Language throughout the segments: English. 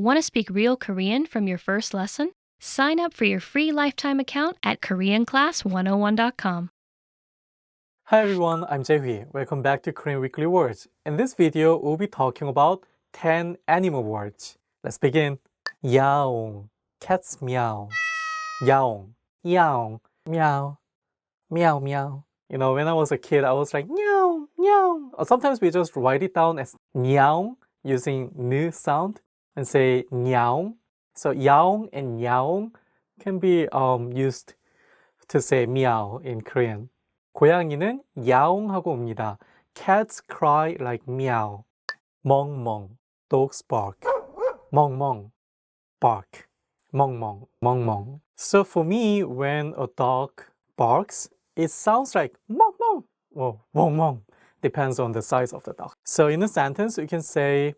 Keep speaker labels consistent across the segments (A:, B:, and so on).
A: Want to speak real Korean from your first lesson? Sign up for your free lifetime account at KoreanClass101.com.
B: Hi everyone, I'm Jae-hui. Welcome back to Korean Weekly Words. In this video, we'll be talking about 10 animal words. Let's begin. Yaong, cat's meow. Yaong, yaong, meow, meow, meow. You know, when I was a kid, I was like, meow, meow. Or sometimes we just write it down as meow using n sound and say meow. So yaong and yaong can be used to say meow in Korean. 고양이는 야옹하고 옵니다. Cats cry like meow. 멍멍, dogs bark. 멍멍, bark. 멍멍, 멍멍. So for me, when a dog barks, it sounds like 멍멍 or 멍멍. Depends on the size of the dog. So in a sentence, you can say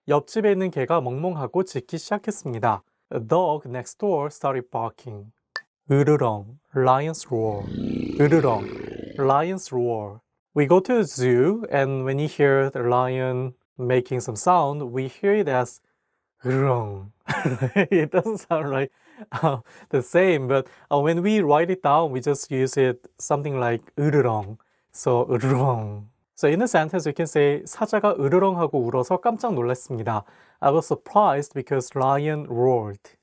B: 옆집에 있는 개가 멍멍하고 짖기 시작했습니다. A dog next door started barking. 으르렁, lion's roar. 으르렁, lion's roar. We go to a zoo, and when you hear the lion making some sound, we hear it as 으르렁. It doesn't sound like the same, but when we write it down, we just use it something like 으르렁. So 으르렁. So in a sentence, you can say 사자가 으르렁하고 울어서 깜짝 놀랐습니다. I was surprised because lion roared.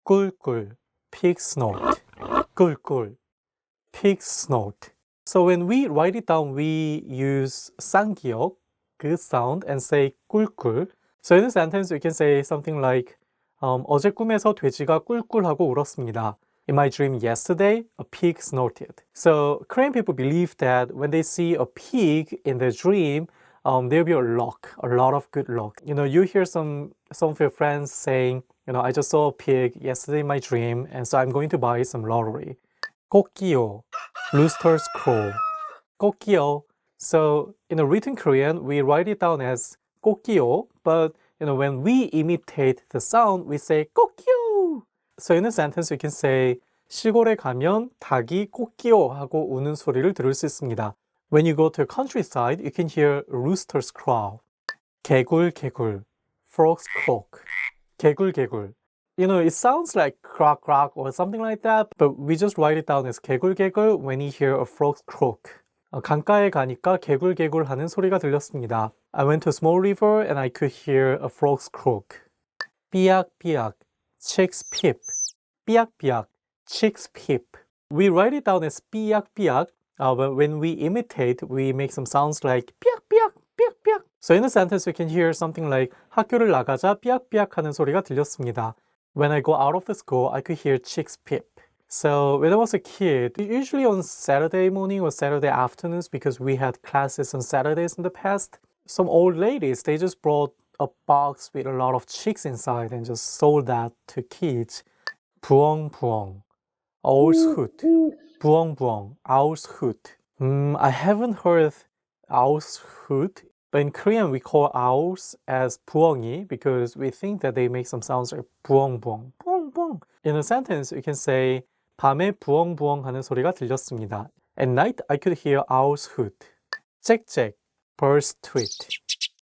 B: 꿀꿀, pig snort. 꿀꿀, pig snort. So when we write it down, we use 쌍기역, 그 sound, and say 꿀꿀. So in a sentence, you can say something like 어제 꿈에서 돼지가 꿀꿀하고 울었습니다. In my dream yesterday, a pig snorted. So Korean people believe that when they see a pig in their dream, there'll be a lot of good luck. You know, you hear some of your friends saying, you know, I just saw a pig yesterday in my dream, and so I'm going to buy some lottery. 꼬끼요, rooster's crow. 꼬끼요. So in a written Korean, we write it down as 꼬끼요, but you know, when we imitate the sound, we say 꼬끼요. So in a sentence, you can say 시골에 가면 닭이 꼬끼요 하고 우는 소리를 들을 수 있습니다. When you go to countryside, you can hear rooster's crow. 개굴 개굴, frogs croak. 개굴 개굴. You know, it sounds like croak croak or something like that, but we just write it down as 개굴 개굴 when you hear a frog croak. 강가에 가니까 개굴 개굴 하는 소리가 들렸습니다. I went to a small river and I could hear a frog's croak. 삐약삐약, chicks peep. 삐약삐약, chicks peep. We write it down as 삐약삐약, but when we imitate, we make some sounds like 삐약삐약, 삐약삐약. So in a sentence, you can hear something like 학교를 나가자 삐약삐약 하는 소리가 들렸습니다. When I go out of the school, I could hear chicks peep. So when I was a kid, usually on Saturday morning or Saturday afternoons, because we had classes on Saturdays in the past, some old ladies, they just brought a box with a lot of chicks inside and just sold that to kids. 부엉부엉, owl's hoot. 부엉부엉, owl's hoot. I haven't heard owl's hoot, but in Korean we call owls as 부엉이 because we think that they make some sounds like 부엉부엉, 부엉부엉. In a sentence, you can say 밤에 부엉부엉 하는 소리가 들렸습니다. At night, I could hear owl's hoot. 짹짹, bird's tweet.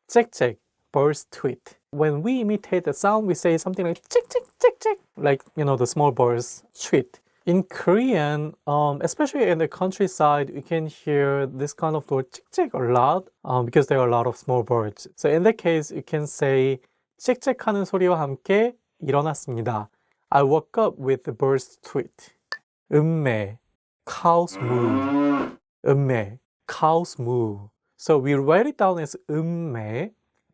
B: 짹짹, bird's tweet. When we imitate the sound, we say something like 짹짹, 짹짹, like, you know, the small birds tweet. In Korean, especially in the countryside, you can hear this kind of word 짹짹 a lot because there are a lot of small birds. So in that case, you can say 짹짹 하는 소리와 함께 일어났습니다. I woke up with the bird's tweet. 음매, cow's moo. 음매, cow's moo. So we write it down as 음매,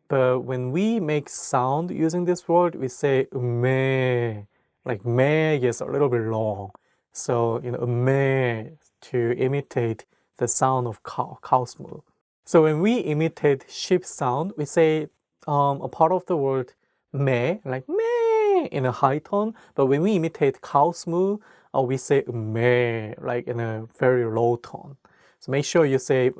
B: but when we make sound using this word, we say 음매. Like 매 is a little bit long. So, you know, 음매 to imitate the sound of cow's moo. So when we imitate sheep sound, we say a part of the word 매, like 매 in a high tone, but when we imitate cow's moo, we say 매, like in a very low tone. So make sure you say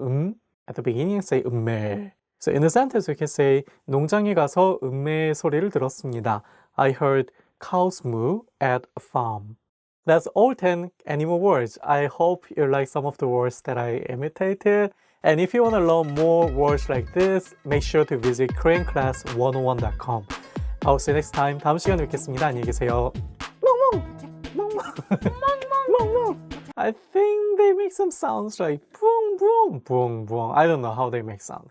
B: at the beginning, say 매. So in a sentence, we can say 농장에 가서 매 소리를 들었습니다. I heard cow's moo at a farm. That's all 10 animal words. I hope you like some of the words that I imitated. And if you want to learn more words like this, make sure to visit KoreanClass101.com. I'll see you next time. 다음 시간에 뵙겠습니다. 안녕히 계세요. I think they make some sounds like boom, boom, boom, boom. I don't know how they make sound.